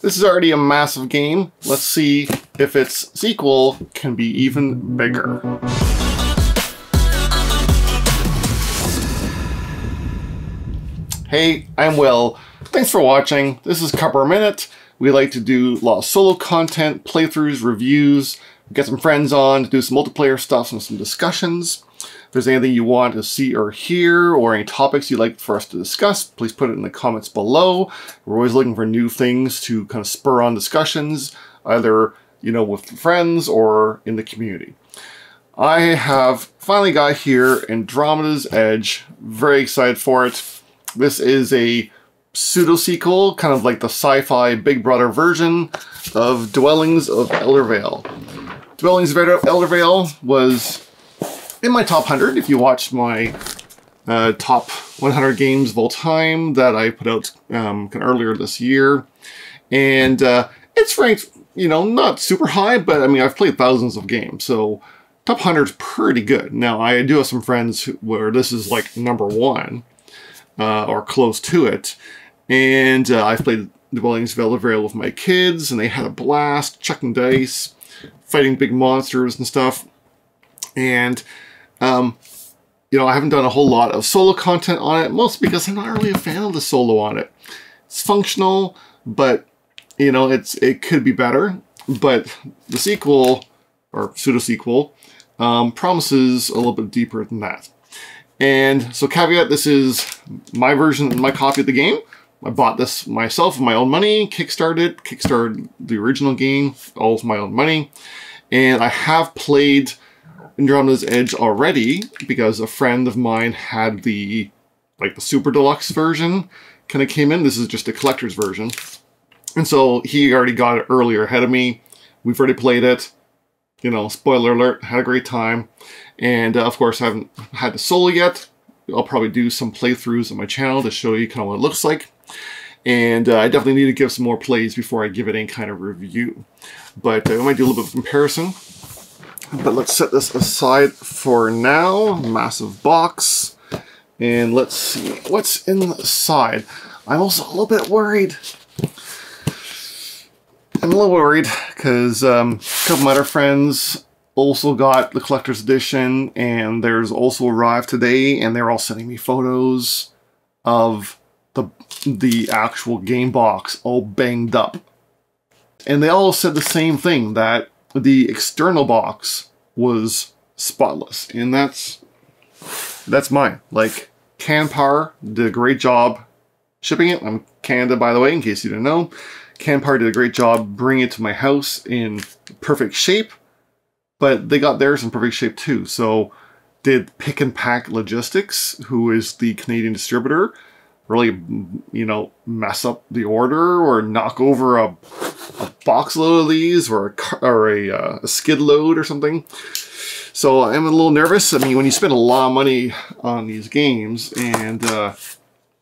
This is already a massive game. Let's see if its sequel can be even bigger. Hey, I'm Will. Thanks for watching. This is Cupper Minute. We like to do a lot of solo content, playthroughs, reviews, get some friends on to do some multiplayer stuff and some discussions. If there's anything you want to see or hear, or any topics you'd like for us to discuss, please put it in the comments below. We're always looking for new things to kind of spur on discussions, either, you know, with friends or in the community. I have finally got here Andromeda's Edge. Very excited for it. This is a pseudo-sequel, kind of like the sci-fi Big Brother version of Dwellings of Eldervale. Dwellings of Eldervale was in my top 100, if you watched my top 100 games of all time that I put out kind of earlier this year. And it's ranked, you know, not super high, but I mean, I've played thousands of games, so top 100 is pretty good. Now, I do have some friends where this is like #1, or close to it. And I've played Dwellings of Eldervale with my kids, and they had a blast, chucking dice, fighting big monsters and stuff. And you know, I haven't done a whole lot of solo content on it, mostly because I'm not really a fan of the solo on it. It's functional, but, you know, it could be better. But the sequel, or pseudo-sequel, promises a little bit deeper than that. And so caveat, this is my version, my copy of the game. I bought this myself with my own money, kickstarted the original game, all with my own money. And I have played Andromeda's Edge already because a friend of mine had the super deluxe version kind of came in. This is just a collector's version. And so he already got it earlier ahead of me. We've already played it. You know, spoiler alert, had a great time. And of course, I haven't had the solo yet. I'll probably do some playthroughs on my channel to show you kind of what it looks like. And I definitely need to give some more plays before I give it any kind of review. But I might do a little bit of comparison. But let's set this aside for now. Massive box. And let's see what's inside. I'm also a little bit worried. I'm a little worried because a couple of my other friends also got the collector's edition, and there's also arrived today, and they're all sending me photos of the actual game box all banged up. And they all said the same thing, that the external box was spotless, and that's mine. Like, Canpower did a great job shipping it. I'm Canada, by the way, in case you didn't know. Canpower did a great job bringing it to my house in perfect shape, but they got theirs in perfect shape too. So did Pick and Pack Logistics, who is the Canadian distributor, really, you know, mess up the order or knock over a box load of these or a skid load or something? So I'm a little nervous. I mean, when you spend a lot of money on these games, and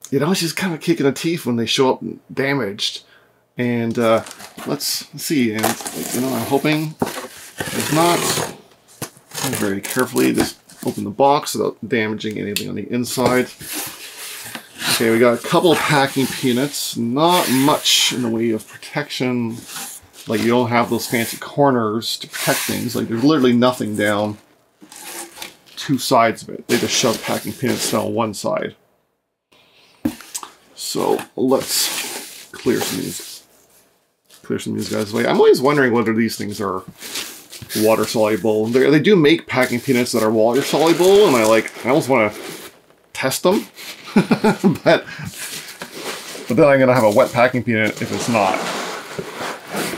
you know, it's just kind of kicking the teeth when they show up damaged. And let's see. And you know, I'm hoping it's not. Very carefully, just open the box without damaging anything on the inside. Okay, we got a couple of packing peanuts. Not much in the way of protection. Like, you don't have those fancy corners to protect things. Like, there's literally nothing down two sides of it. They just shove packing peanuts down one side. So let's clear some of these guys away. I'm always wondering whether these things are water soluble. They do make packing peanuts that are water soluble, and I almost want to test them. but then I'm gonna have a wet packing peanut if it's not.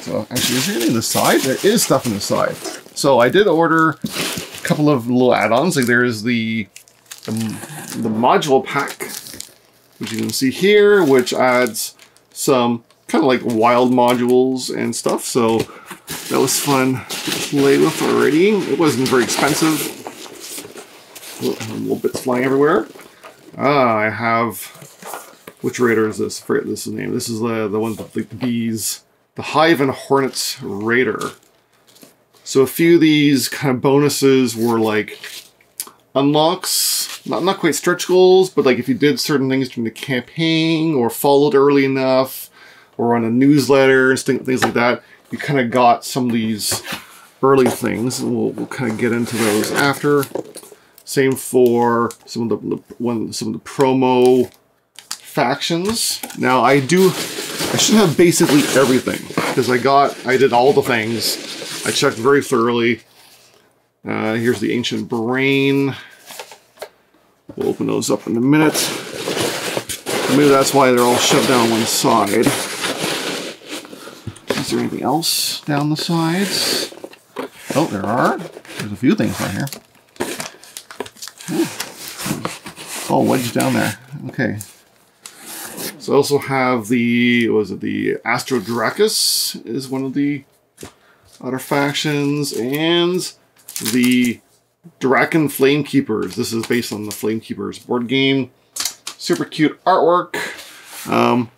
So actually, is there anything in the side? There is stuff in the side. So I did order a couple of little add-ons. Like, there's the module pack, which you can see here, which adds some kind of like wild modules and stuff. So that was fun to play with already. It wasn't very expensive. Little bits flying everywhere. I have, which raider is this? I forget this is the name. This is the one with like the bees. The Hive and Hornets Raider. So a few of these kind of bonuses were like unlocks, not quite stretch goals, but like if you did certain things during the campaign or followed early enough, or on a newsletter and things like that, you kind of got some of these early things, and we'll kind of get into those after. Same for some of the promo factions. Now I should have basically everything because I did all the things. I checked very thoroughly. Here's the Ancient Brain. We'll open those up in a minute. Maybe that's why they're all shoved down one side. Is there anything else down the sides? Oh, there are. There's a few things on here. Oh, wedged down there. Okay. So I also have the, what was it, the Astrodracus is one of the other factions, and the Draken Flamekeepers. This is based on the Flamekeepers board game. Super cute artwork.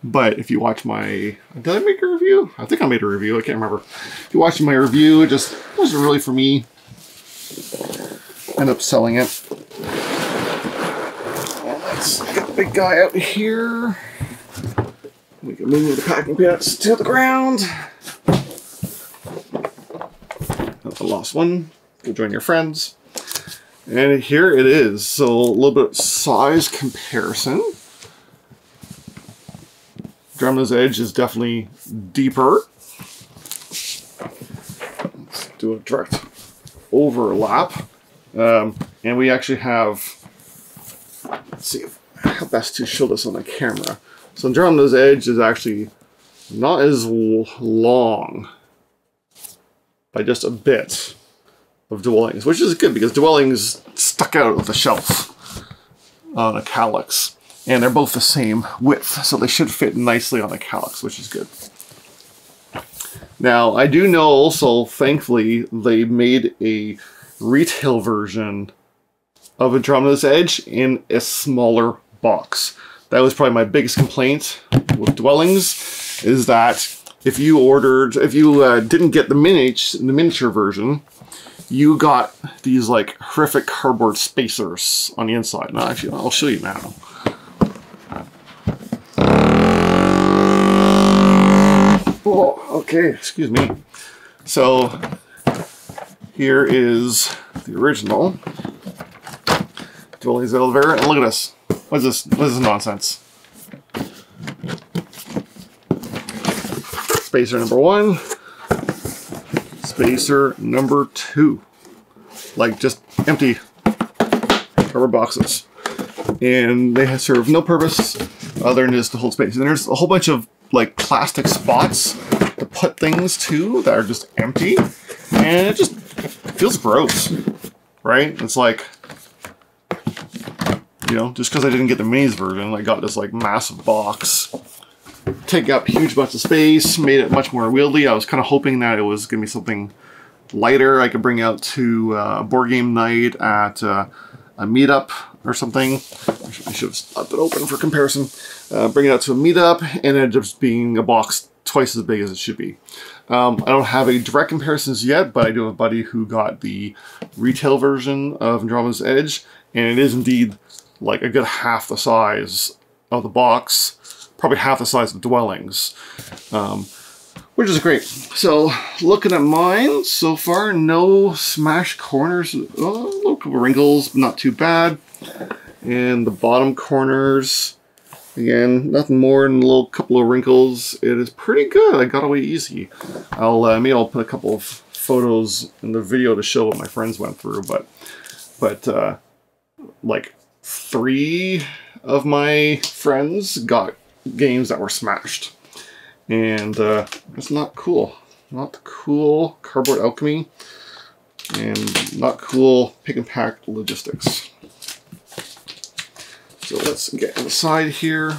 But if you watch my, did I make a review? I think I made a review, I can't remember. If you watch my review, it just wasn't really for me. End up selling it. And let's get the big guy out here. We can move the packing peanuts to the ground. That's the last one. Go join your friends. And here it is. So a little bit of size comparison. Andromeda's Edge is definitely deeper. Let's do a direct overlap. And we actually have, let's see how best to show this on the camera. So Andromeda's Edge is actually not as long by just a bit of Dwellings, which is good because Dwellings stuck out of the shelf on a Calyx. And they're both the same width, so they should fit nicely on the Calyx, which is good. Now, I do know also, thankfully, they made a retail version of Andromeda's Edge in a smaller box. That was probably my biggest complaint with Dwellings, is that if you didn't get the miniature version, you got these like horrific cardboard spacers on the inside. Now, actually, I'll show you now. Oh, okay, excuse me. So here is the original Dwellings Eldervale, and look at this. What is this? What is this nonsense? Spacer number 1. Spacer number 2. Like just empty rubber boxes. And they serve no purpose other than just to hold space. And there's a whole bunch of like plastic spots to put things to that are just empty. And it just feels gross, right? It's like, you know, just because I didn't get the minis version, I got this like massive box. Take up a huge bunch of space, made it much more wieldy. I was kind of hoping that it was going to be something lighter I could bring out to board game night at a meetup or something. I should have left it open for comparison. Bring it out to a meetup, and it just being a box twice as big as it should be. I don't have a direct comparisons yet, but I do have a buddy who got the retail version of Andromeda's Edge, and it is indeed like a good half the size of the box, probably half the size of Dwellings, which is great. So looking at mine so far, no smashed corners, a little couple wrinkles, but not too bad. And the bottom corners, again, nothing more than a little couple of wrinkles. It is pretty good. I got away easy. Maybe I'll put a couple of photos in the video to show what my friends went through, but like 3 of my friends got games that were smashed, and it's not cool. Not cool cardboard alchemy, and not cool pick and pack logistics. So let's get inside here.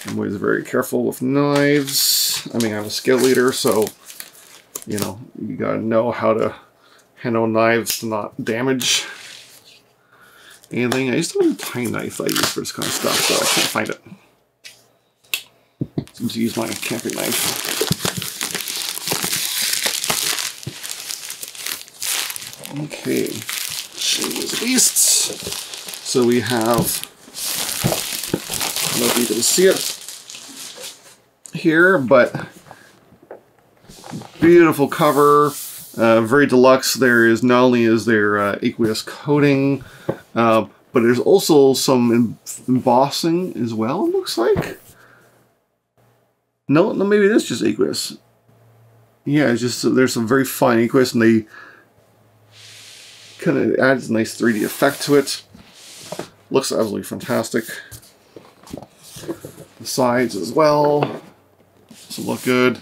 I'm always very careful with knives. I mean, I'm a skill leader, so you know, you gotta know how to handle knives to not damage anything. I used to have a tiny knife I use for this kind of stuff, so I can't find it. I need to use my camping knife. Okay, show these beasts. So we have know if you can see it here, but beautiful cover, very deluxe. There is not only is there aqueous coating, but there's also some embossing as well, it looks like. No, maybe it is just aqueous. Yeah, it's just, there's some very fine aqueous, and they kind of adds a nice 3D effect to it. Looks absolutely fantastic. The sides as well, so look good.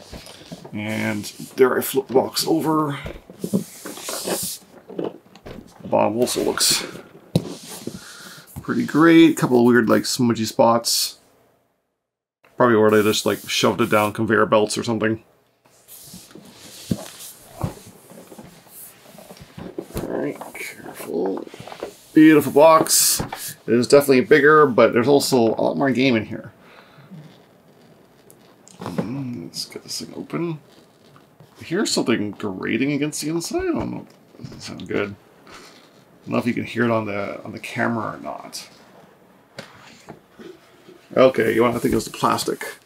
And there I flip the box over. The bottom also looks pretty great. A couple of weird like smudgy spots. Probably where they just like shoved it down conveyor belts or something. Alright, careful. Beautiful box. It is definitely bigger, but there's also a lot more game in here. Let's get this thing open. I hear something grating against the inside. I don't know. It doesn't sound good. I don't know if you can hear it on the camera or not. Okay, I think it was the plastic.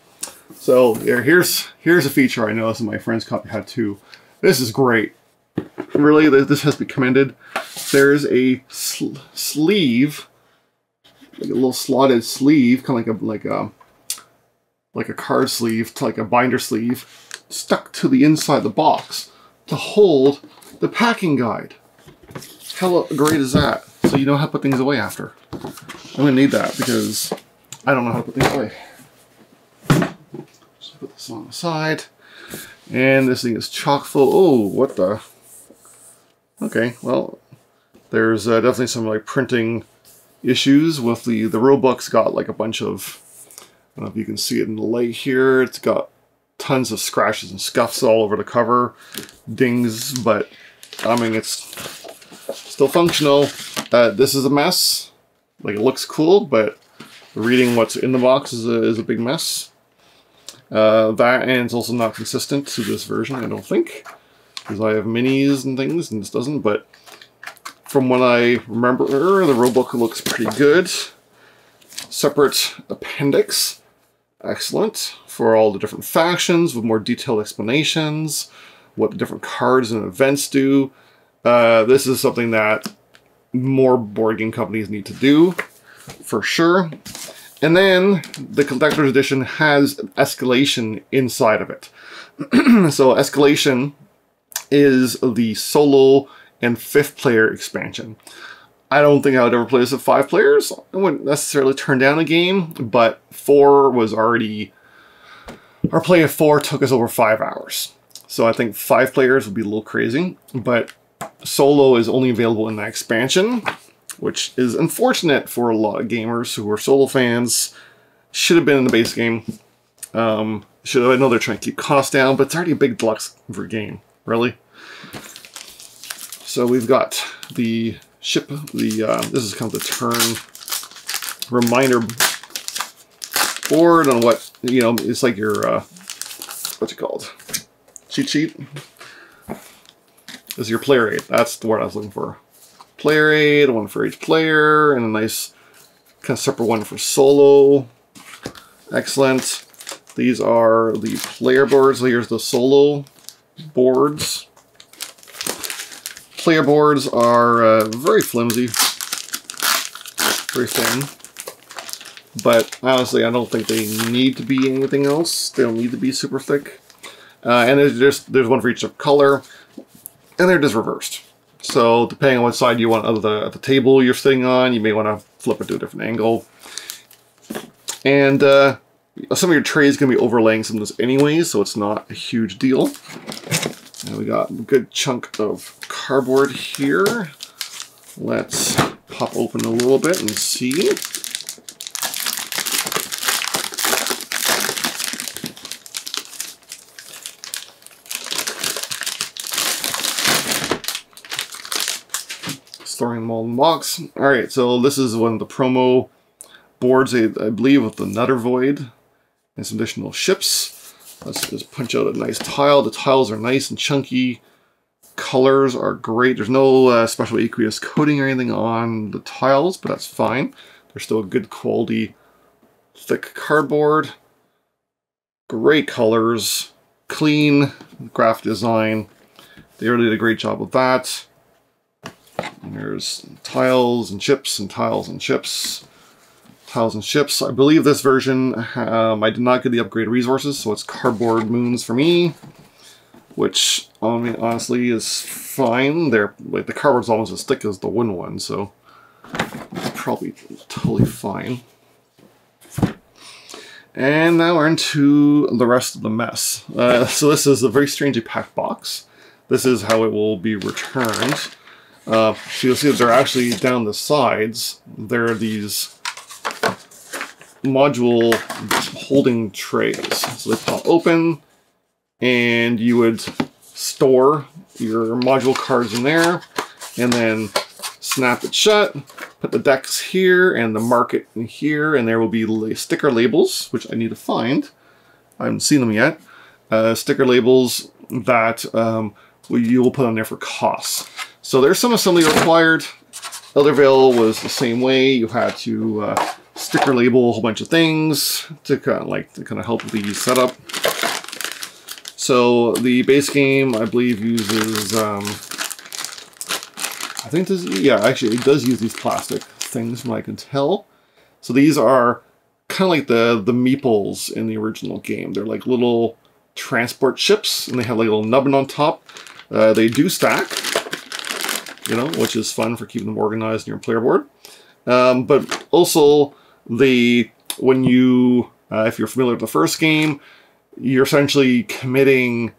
So here's a feature I noticed in my friend's copy had too. This is great. Really, this has to be commended. There's a sleeve, like a little slotted sleeve, kind of like a card sleeve, like a binder sleeve, stuck to the inside of the box to hold the packing guide. How great is that? So you know how to put things away after. I'm gonna need that because I don't know how to put things away. Just put this on the side. And this thing is chock full. Oh, what the? Okay, well, there's definitely some like printing issues with the rulebook's got like a bunch of, I don't know if you can see it in the light here. It's got tons of scratches and scuffs all over the cover, dings, but I mean it's still functional. This is a mess. Like it looks cool, but reading what's in the box is a big mess. That and it's also not consistent to this version, I don't think, because I have minis and things and this doesn't. But from what I remember, the rulebook looks pretty good. Separate appendix. Excellent. For all the different factions with more detailed explanations, what the different cards and events do. This is something that more board game companies need to do, for sure. And then the collector's edition has escalation inside of it. So escalation is the solo and 5th player expansion. I don't think I would ever play this with 5 players. I wouldn't necessarily turn down a game, but 4 was already... Our play of 4 took us over 5 hours. So I think 5 players would be a little crazy, but solo is only available in that expansion, which is unfortunate for a lot of gamers who are solo fans. Should have been in the base game. I know they're trying to keep costs down, but it's already a big deluxe for game, really. So we've got the ship, this is kind of the turn reminder board on what, you know, it's like your, what's it called? Cheat sheet? This is your player aid. That's the word I was looking for. Player aid, one for each player, and a nice kind of separate one for solo. Excellent. These are the player boards. Here's the solo boards. Player boards are very flimsy, very thin, but honestly I don't think they need to be anything else. They don't need to be super thick. And there's one for each color, and they're just reversed. So depending on what side you want of the table you're sitting on, you may want to flip it to a different angle. And some of your trays is going to be overlaying some of this anyway, so it's not a huge deal. And we got a good chunk of cardboard here. Let's pop open a little bit and see. Throwing them all in the box. Alright, so this is one of the promo boards, I believe, with the Nutter Void and some additional ships. Let's just punch out a nice tile. The tiles are nice and chunky. Colors are great. There's no special aqueous coating or anything on the tiles, but that's fine. They're still good quality thick cardboard. Great colors, clean graphic design. They really did a great job with that. And there's tiles and chips and tiles and chips. Tiles and chips. I believe this version, I did not get the upgraded resources, so it's cardboard moons for me. Which, I mean, honestly, is fine. They're, like, the cardboard's almost as thick as the wooden one, so it's probably totally fine. And now we're into the rest of the mess. So this is a very strangely packed box. This is how it will be returned. So you'll see that they're actually down the sides. There are these module holding trays. So they pop open, and you would store your module cards in there, and then snap it shut, put the decks here, and the market in here, and there will be sticker labels, which I need to find. I haven't seen them yet. Sticker labels that you will put on there for costs. So there's some assembly required. Eldervale was the same way. You had to sticker label a whole bunch of things to kind of help with the setup. So the base game, I believe, uses I think this, yeah, actually it does use these plastic things from what I can tell. So these are kind of like the meeples in the original game. They're like little transport ships, and they have like a little nubbin on top. They do stack, you know, which is fun for keeping them organized in your player board. But also, when you, if you're familiar with the first game, you're essentially committing,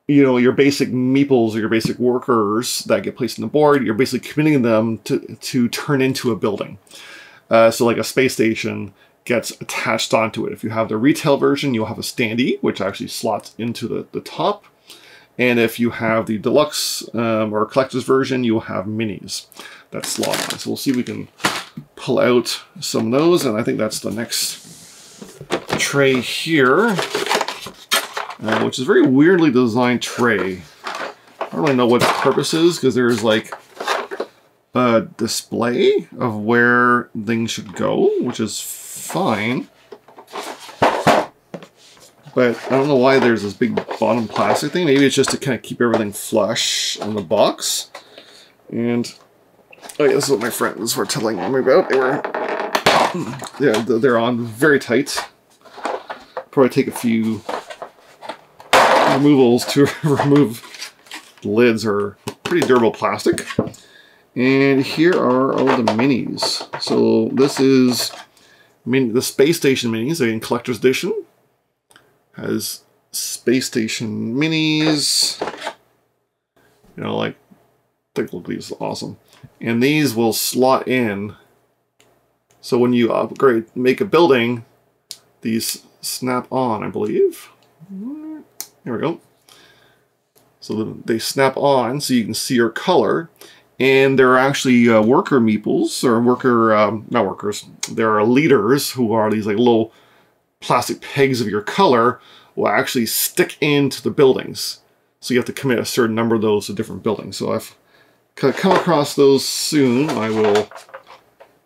you know, your basic meeples or your basic workers that get placed on the board. You're basically committing them to turn into a building. So like a space station gets attached onto it. If you have the retail version, you'll have a standee, which actually slots into the top. And if you have the deluxe or collector's version, you'll have minis that slot on. So we'll see if we can pull out some of those. And I think that's the next tray here, which is a very weirdly designed tray. I don't really know what its purpose is, because there's like a display of where things should go, which is fine. But I don't know why there's this big bottom plastic thing. Maybe it's just to kind of keep everything flush in the box. And oh yeah, this is what my friends were telling me about. They were, yeah, they're on very tight. Probably take a few removals to remove the lids. Are pretty durable plastic. And here are all the minis. So this is the Space Station minis, in Collector's Edition. Has Space Station minis. You know, like, I think these are awesome. And these will slot in. So when you upgrade, make a building, these snap on, I believe. There we go. So they snap on so you can see your color. And there are actually worker meeples, or not workers, there are leaders who are these like little plastic pegs of your color will actually stick into the buildings. So you have to commit a certain number of those to different buildings. So I've come across those soon. I will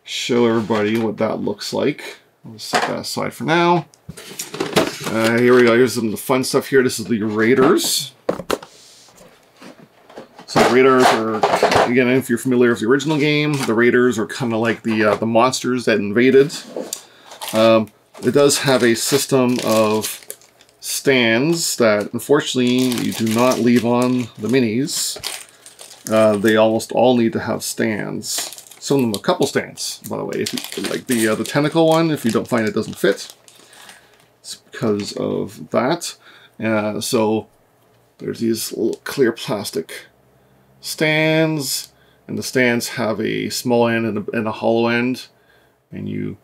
show everybody what that looks like. I'll set that aside for now. Here we go. Here's some of the fun stuff here. This is the Raiders. So the Raiders are, again, if you're familiar with the original game, the Raiders are kind of like the monsters that invaded. It does have a system of stands that, unfortunately, you do not leave on the minis. They almost all need to have stands. Some of them a couple stands, by the way. If you, like the tentacle one, if you don't find it doesn't fit, it's because of that. So there's these little clear plastic stands, and the stands have a small end and a hollow end, and you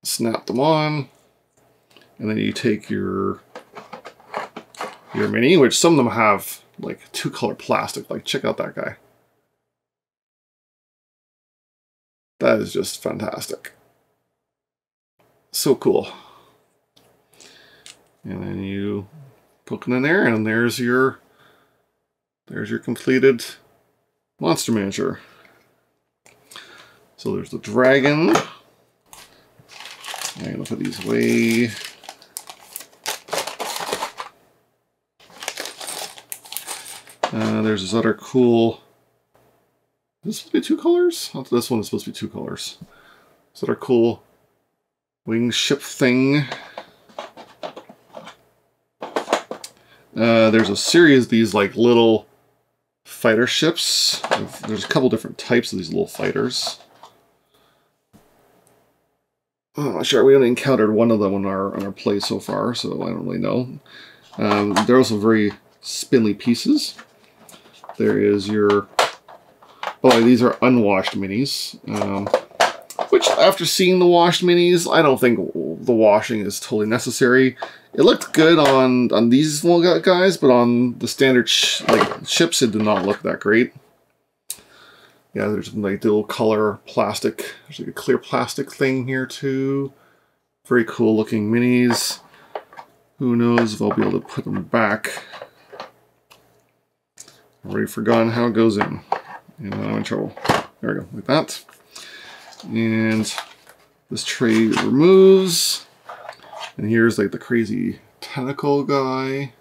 snap them on, and then you take your mini, which some of them have like two-color plastic. Like, check out that guy. That is just fantastic. So cool. And then you poke it in there, and there's your completed monster miniature. So there's the dragon. I'm gonna put these away. There's this other cool. Is this supposed to be 2 colors? Oh, this one is supposed to be 2 colors. This other cool wing ship thing. There's a series of these like little fighter ships. There's a couple different types of these little fighters. I'm not sure. We only encountered one of them on our play so far, so I don't really know. They're also very spindly pieces. There is your... Oh, these are unwashed minis. Which, after seeing the washed minis, I don't think the washing is totally necessary. It looked good on these little guys, but on the standard ships, it did not look that great. Yeah, there's like the little color plastic. There's like a clear plastic thing here too. Very cool looking minis. Who knows if I'll be able to put them back. Already forgotten how it goes in. And I'm in trouble. There we go, like that. And this tray removes. And here's like the crazy tentacle guy.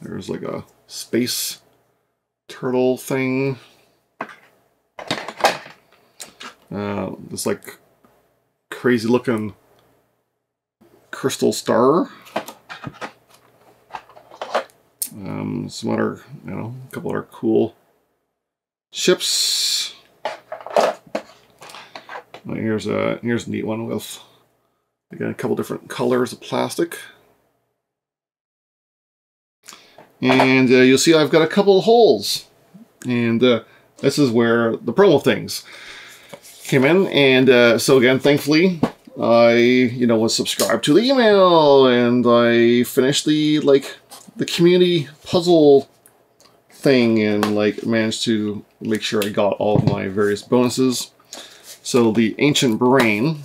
There's like a space turtle thing. This like crazy looking crystal star. Some other, a couple other cool ships. Here's a neat one with, again, a couple different colors of plastic. And you'll see I've got a couple of holes. And this is where the promo things came in. And so again, thankfully, I, was subscribed to the email, and I finished the community puzzle thing, and managed to make sure I got all of my various bonuses. So the Ancient Brain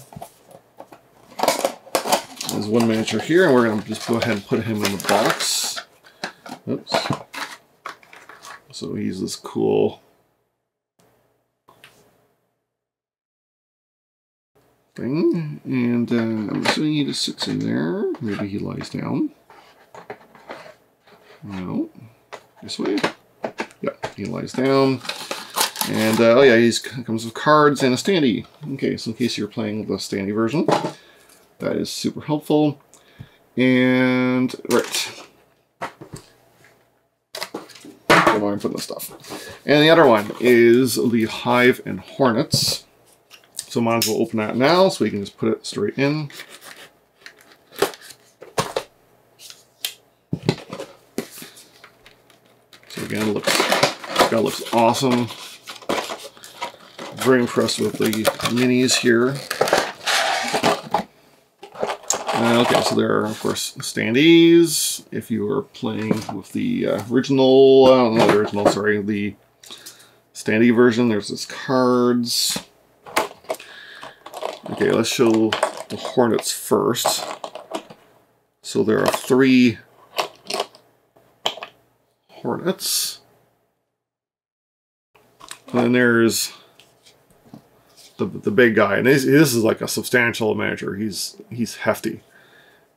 is one miniature here, and we're going to just go ahead and put him in the box. Oops. So he's this cool thing, and I'm assuming he just sits in there. Maybe he lies down. No. This way? Yep, he lies down. And, oh yeah, he comes with cards and a standee. Okay, so in case you're playing the standee version, that is super helpful. And, right. I'm putting this stuff. And the other one is the Hive and Hornets. So might as well open that now, so we can just put it straight in. So again, it looks awesome. Very impressed with the minis here. Okay, so there are, of course, standees. If you are playing with the original, the standee version, there's this cards. Okay, let's show the Hornets first. So there are 3 Hornets. And then there's the big guy, and this is like a substantial miniature. He's hefty,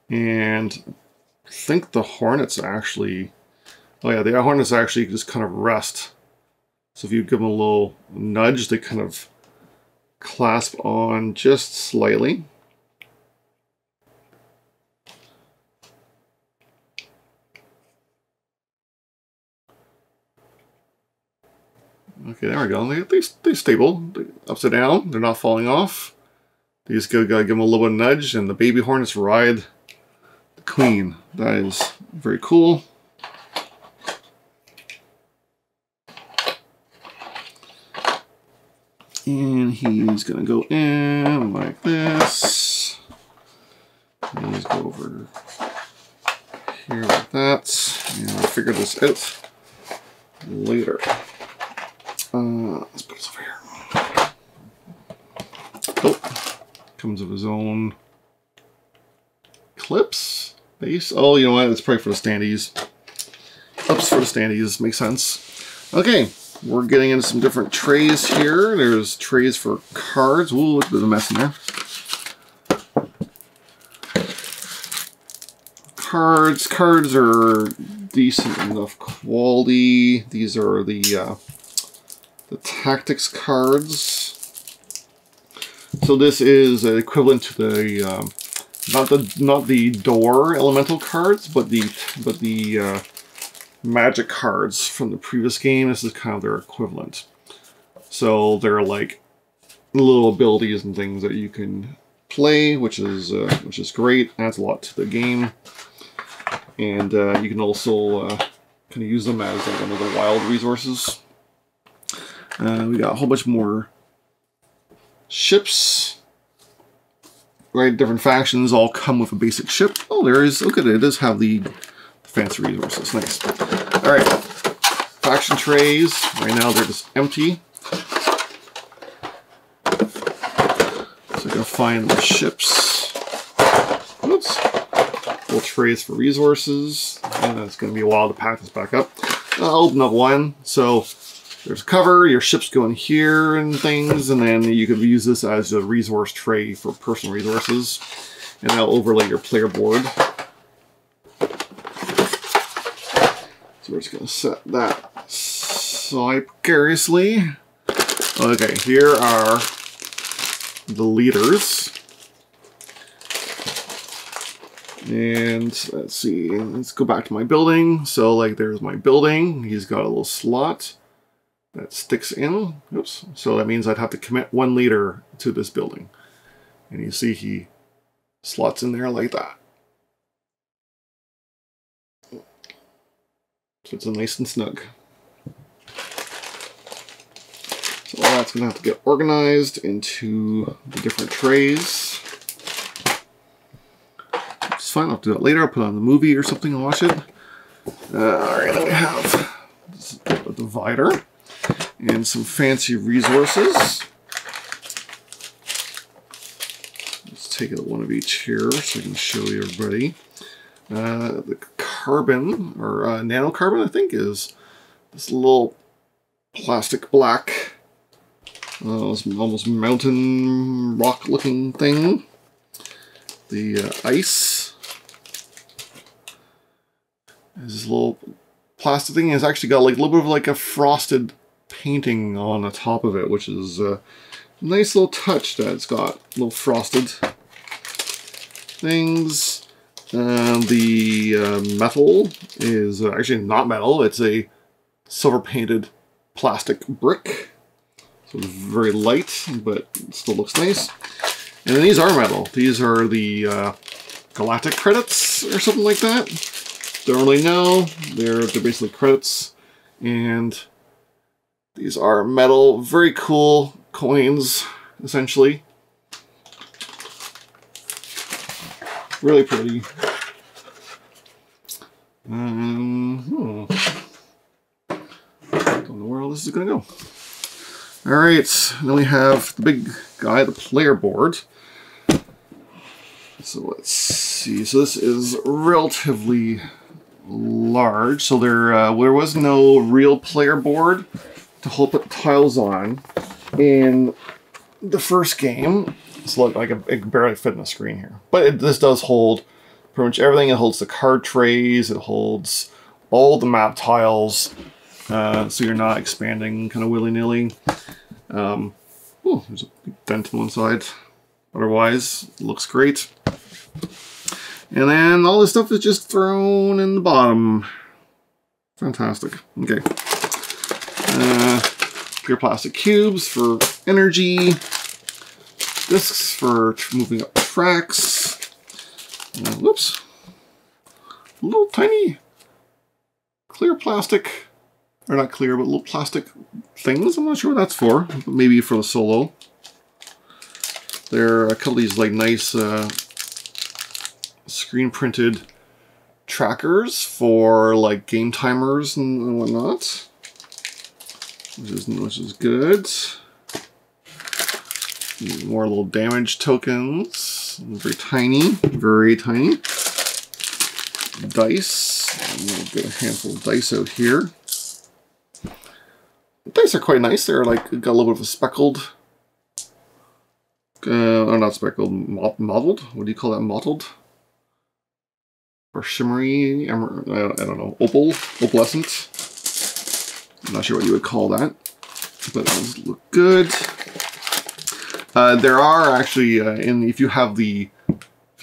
and I think the Hornets actually, oh yeah, the Hornets actually just kind of rest. So if you give them a little nudge, they kind of clasp on just slightly. Okay, there we go. They're stable. They're upside down. They're not falling off. You just gotta give them a little bit of nudge, and the baby Hornets ride the queen. That is very cool. And he's gonna go in like this. And he's go over here like that. And we'll figure this out later. Let's put this over here. Oh, comes with his own clips, base. Oh, you know what? It's probably for the standees. Oops, for the standees. Makes sense. Okay, we're getting into some different trays here. There's trays for cards. Ooh, look, there's a mess in there. Cards are decent enough quality. These are the tactics cards. So this is equivalent to the not the door elemental cards, but the magic cards from the previous game. This is kind of their equivalent. So they're like little abilities and things that you can play, which is great. Adds a lot to the game. And you can also kind of use them as like one of the wild resources. We got a whole bunch more ships. Right, different factions all come with a basic ship. Oh, there is. Look at it. It does have the fancy resources. Nice. All right, faction trays. Right now they're just empty. So I gotta find the ships. Oops. Little trays for resources, and it's going to be a while to pack this back up. I'll open up one. So there's cover, your ships go in here and things, and then you could use this as a resource tray for personal resources, and that'll overlay your player board. So we're just going to set that aside precariously. Okay, here are the leaders. And let's see, let's go back to my building. So like there's my building. He's got a little slot that sticks in. Oops. So that means I'd have to commit one leader to this building. And you see he slots in there like that. So it's nice and snug. So all that's going to have to get organized into the different trays. It's fine, I'll have to do that later. I'll put on the movie or something and watch it. Alright, then we have a divider and some fancy resources. Let's take one of each here so I can show you everybody. The carbon, or nanocarbon, I think, is this little plastic black, almost mountain rock looking thing. The ice is this little plastic thing. It's actually got like a little bit of like a frosted painting on the top of it, which is a nice little touch that it's got. Little frosted things. The metal is actually not metal. It's a silver painted plastic brick. So it's very light, but it still looks nice. And then these are metal. These are the galactic credits or something like that. Don't really know. They're basically credits. And these are metal, very cool coins, essentially. Really pretty. Don't know where all this is going to go. Alright, then we have the big guy, the player board. So let's see. So this is relatively large. So there was no real player board to put tiles on in the first game. So look, like it can barely fit in the screen here. But this does hold pretty much everything. It holds the card trays. It holds all the map tiles. So you're not expanding kind of willy-nilly. Oh, there's a big dent on one side. Otherwise, it looks great. And then all this stuff is just thrown in the bottom. Fantastic. Okay. Clear plastic cubes for energy. Discs for moving up tracks. Whoops. Little tiny clear plastic. Or not clear, but little plastic things. I'm not sure what that's for. But maybe for the solo. There are a couple of these like nice screen printed trackers for like game timers and whatnot, which is good. More little damage tokens, very tiny, very tiny. Dice, we'll get a handful of dice out here. dice are quite nice. They're like, got a little bit of a speckled, or not speckled, mottled? What do you call that, mottled? Or shimmery, I don't know, opalescent. I'm not sure what you would call that, but those look good. There are actually, if you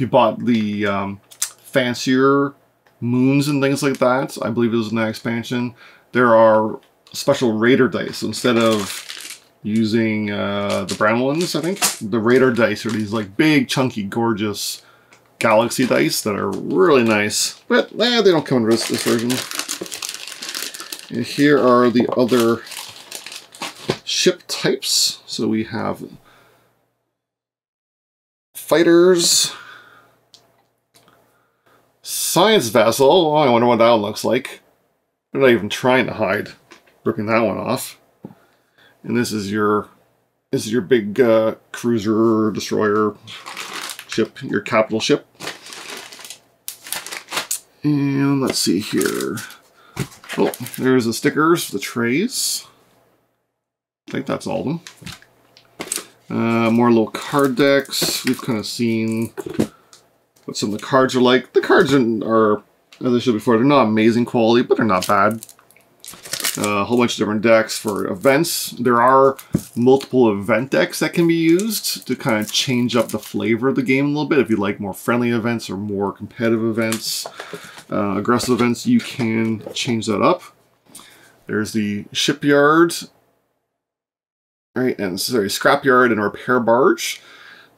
bought the fancier moons and things like that, I believe it was in that expansion, there are special Raider dice. So instead of using the brown ones, I think, the Raider dice are these like big, chunky, gorgeous Galaxy dice that are really nice, but they don't come in this version. And here are the other ship types. So we have fighters, science vessel. Oh, I wonder what that one looks like. They're not even trying to hide, ripping that one off. And this is your big cruiser destroyer ship, your capital ship. And let's see here. Oh, there's the stickers, the trays. I think that's all of them. More little card decks. We've kind of seen what some of the cards are like. The cards are, as I said before, they're not amazing quality, but they're not bad. A whole bunch of different decks for events. There are multiple event decks that can be used to kind of change up the flavor of the game a little bit. If you like more friendly events or more competitive events, aggressive events, you can change that up. There's the shipyard, right, and sorry, scrapyard and repair barge.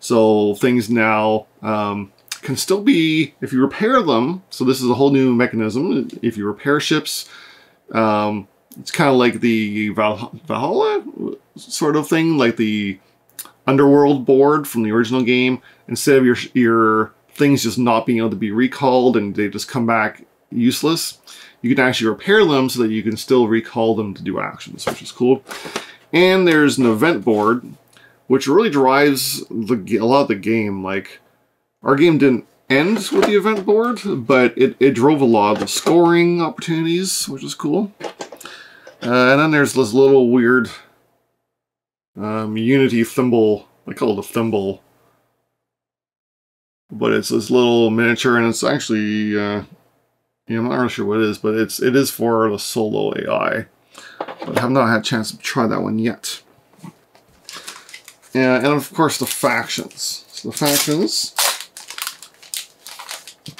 So things now can still be, if you repair them, so this is a whole new mechanism. If you repair ships, it's kind of like the Valhalla sort of thing, like the Underworld board from the original game. Instead of your things just not being able to be recalled and they just come back useless, you can actually repair them so that you can still recall them to do actions, which is cool. And there's an event board, which really drives a lot of the game. Like, our game didn't end with the event board, but it drove a lot of the scoring opportunities, which is cool. And then there's this little weird Unity thimble. I call it a thimble. But it's this little miniature, and it's actually, yeah, I'm not really sure what it is, but it is for the solo AI. But I have not had a chance to try that one yet. And of course the factions. So the factions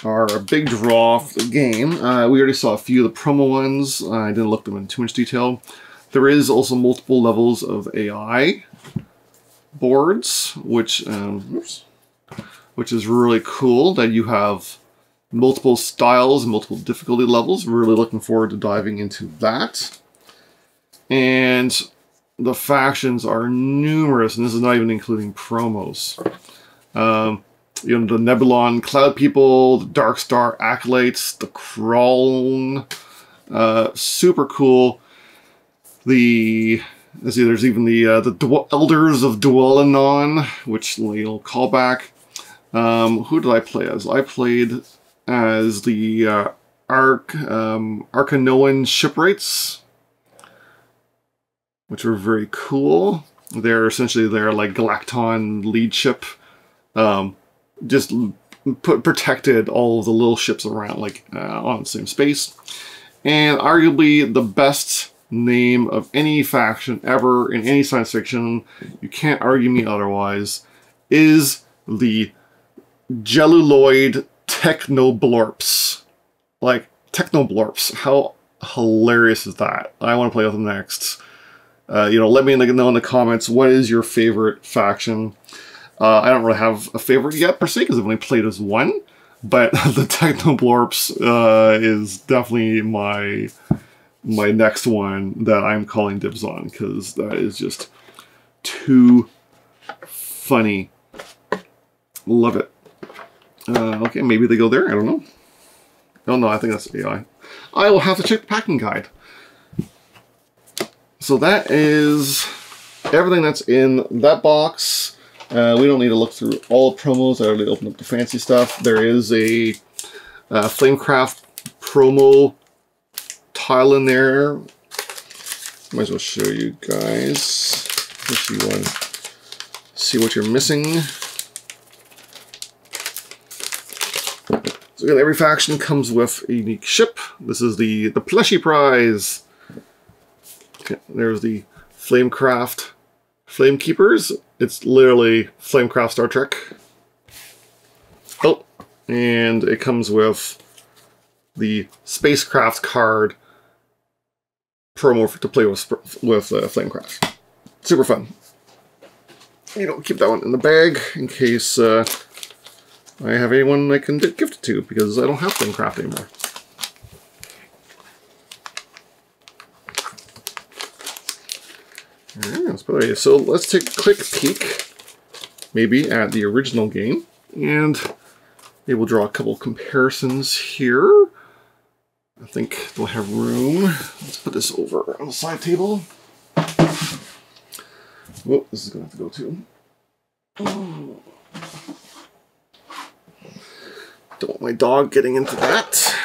are a big draw for the game. We already saw a few of the promo ones. I didn't look them in too much detail. There is also multiple levels of AI boards, which is really cool, that you have multiple styles and multiple difficulty levels. Really looking forward to diving into that. And the factions are numerous, and this is not even including promos. You know, the Nebulon Cloud People, the Dark Star Acolytes, the Kraln, super cool. Let's see, there's even the Elders of Dwellinon, which you'll call back. Who did I play as? I played as the Arkanoan Shipwrights, which were very cool. They're essentially like Galacton lead ship. Just protected all of the little ships around, like on the same space. And arguably the best name of any faction ever in any science fiction, you can't argue me otherwise, is the Jelluloid Technoblorps. Like, Technoblorps, how hilarious is that? I want to play with them next. You know, let me know in the comments, what is your favorite faction? I don't really have a favorite yet, per se, because I've only played as one. But the Technoblorps is definitely my next one that I'm calling dibs on, because that is just too funny. Love it. Okay, maybe they go there. I don't know. Oh no, I think that's AI. I will have to check the packing guide. So that is everything that's in that box. We don't need to look through all the promos. I already opened up the fancy stuff. There is a Flamecraft promo tile in there. Might as well show you guys if you want to see what you're missing. So again, every faction comes with a unique ship. This is the plushie prize. Okay, there's the Flamecraft Flamekeepers. It's literally Flamecraft Star Trek. Oh, and it comes with the Spacecraft card promo to play with Flamecraft. Super fun. You know, keep that one in the bag in case I have anyone I can gift it to, because I don't have Flamecraft anymore. Alright, so let's take a quick peek, maybe, at the original game, and maybe we'll draw a couple comparisons here. I think we'll have room. Let's put this over on the side table. Whoa, this is going to have to go too. Oh. Don't want my dog getting into that.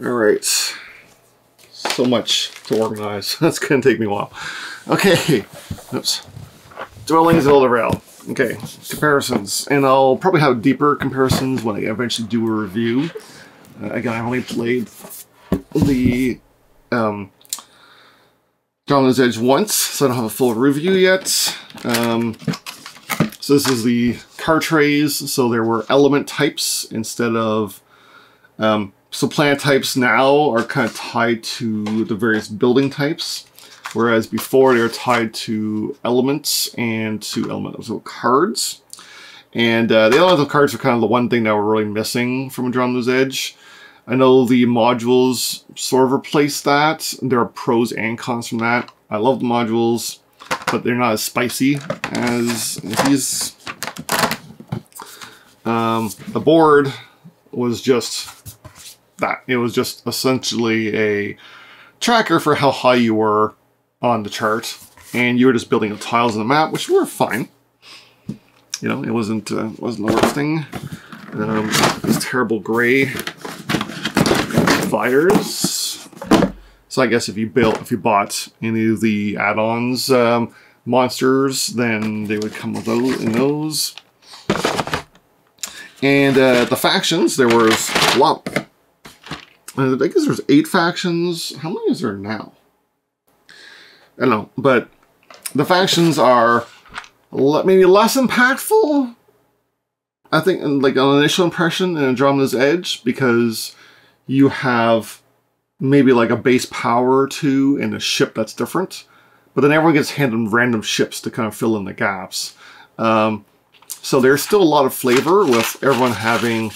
Alright. So much to organize. That's going to take me a while. Okay. Oops. Dwellings of Eldervale. Okay. Comparisons. And I'll probably have deeper comparisons when I eventually do a review. Again, I've only played the Andromeda's Edge once, so I don't have a full review yet. So this is the card trays. So there were element types instead of... so planet types now are kind of tied to the various building types, whereas before they were tied to elements and to elemental cards. And the elemental cards are kind of the one thing that were really missing from Andromeda's Edge. I know the modules sort of replaced that. There are pros and cons from that. I love the modules, but they're not as spicy as these. The board was just that. It was just essentially a tracker for how high you were on the chart, and you were just building the tiles on the map, which were fine. You know, it wasn't the worst thing. These terrible gray dividers. So I guess if you bought any of the add-ons monsters, then they would come with those. And the factions, there was a lot. I guess there's 8 factions. How many is there now? I don't know, but the factions are maybe less impactful, I think, like an initial impression in Andromeda's Edge, because you have maybe like a base power or two and a ship that's different, but then everyone gets handed random ships to kind of fill in the gaps. So there's still a lot of flavor with everyone having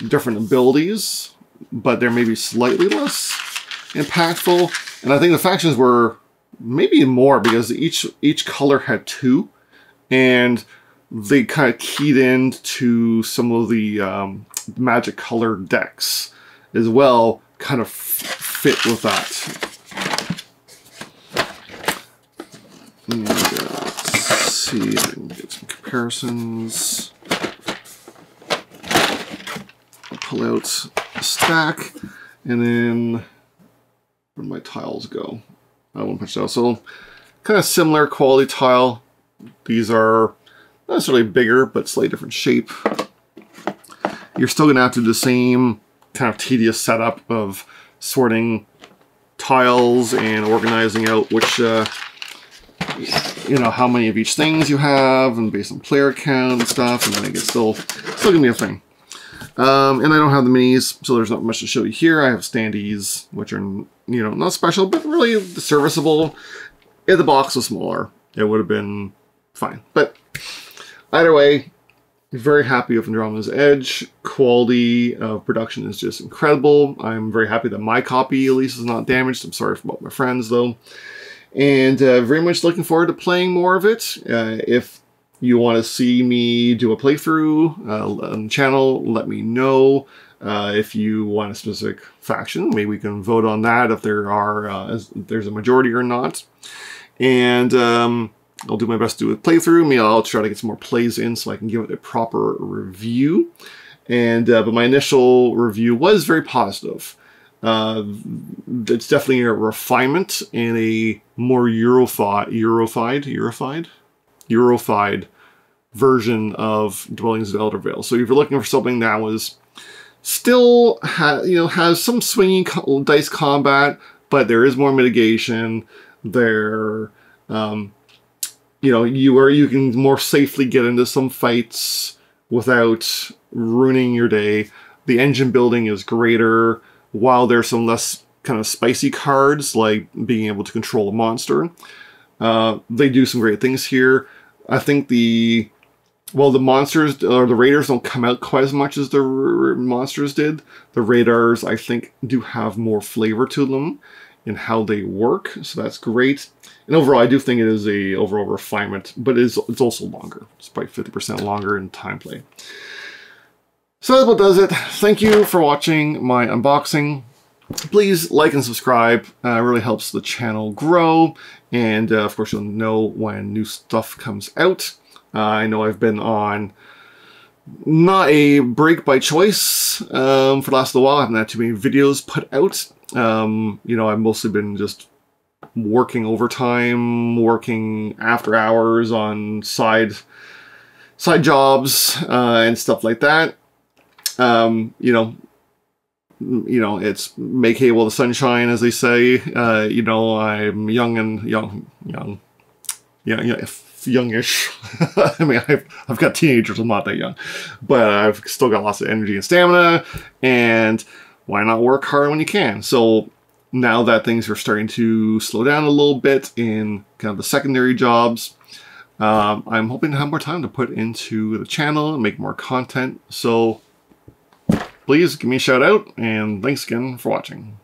different abilities, but they're maybe slightly less impactful. And I think the factions were maybe more because each color had 2, and they kind of keyed into some of the magic color decks as well, kind of fit with that. And, let's see if I can get some comparisons. I'll pull out a stack, and then where'd my tiles go? I won't punch it out. So kind of similar quality tile. These are not necessarily bigger, but slightly different shape. You're still going to have to do the same kind of tedious setup of sorting tiles and organizing out which, you know, how many of each things you have, and based on player count and stuff, and then it's still going to be a thing. And I don't have the minis, so there's not much to show you here. I have standees, which are, you know, not special, but really serviceable. If the box was smaller, it would have been fine. But either way, very happy with Andromeda's Edge. Quality of production is just incredible. I'm very happy that my copy, at least, is not damaged. I'm sorry about my friends, though. And very much looking forward to playing more of it. If you want to see me do a playthrough on the channel, let me know. If you want a specific faction, maybe we can vote on that if there's a majority or not. And I'll do my best to do a playthrough. Maybe I'll try to get some more plays in so I can give it a proper review. And but my initial review was very positive. It's definitely a refinement and a more Eurofied version of Dwellings of Eldervale. So if you're looking for something that was still has some swinging dice combat, but there is more mitigation. There, you can more safely get into some fights without ruining your day. The engine building is greater, while there's some less kind of spicy cards, like being able to control a monster. They do some great things here. I think the monsters or the raiders don't come out quite as much as the monsters did. The raiders, I think, do have more flavor to them in how they work, so that's great. And overall, I do think it is a overall refinement, but it's also longer. It's probably 50% longer in time play. So that's what does it. Thank you for watching my unboxing. Please like and subscribe. It really helps the channel grow. And of course, you'll know when new stuff comes out. I know I've been on not a break by choice for the last little while. I haven't had too many videos put out. I've mostly been just working overtime, working after hours on side jobs and stuff like that. It's make hay while the sun shine, as they say. I'm youngish. I mean, I've got teenagers, I'm not that young, but I've still got lots of energy and stamina, and why not work hard when you can? So now that things are starting to slow down a little bit in kind of the secondary jobs, I'm hoping to have more time to put into the channel and make more content. So please give me a shout out, and thanks again for watching.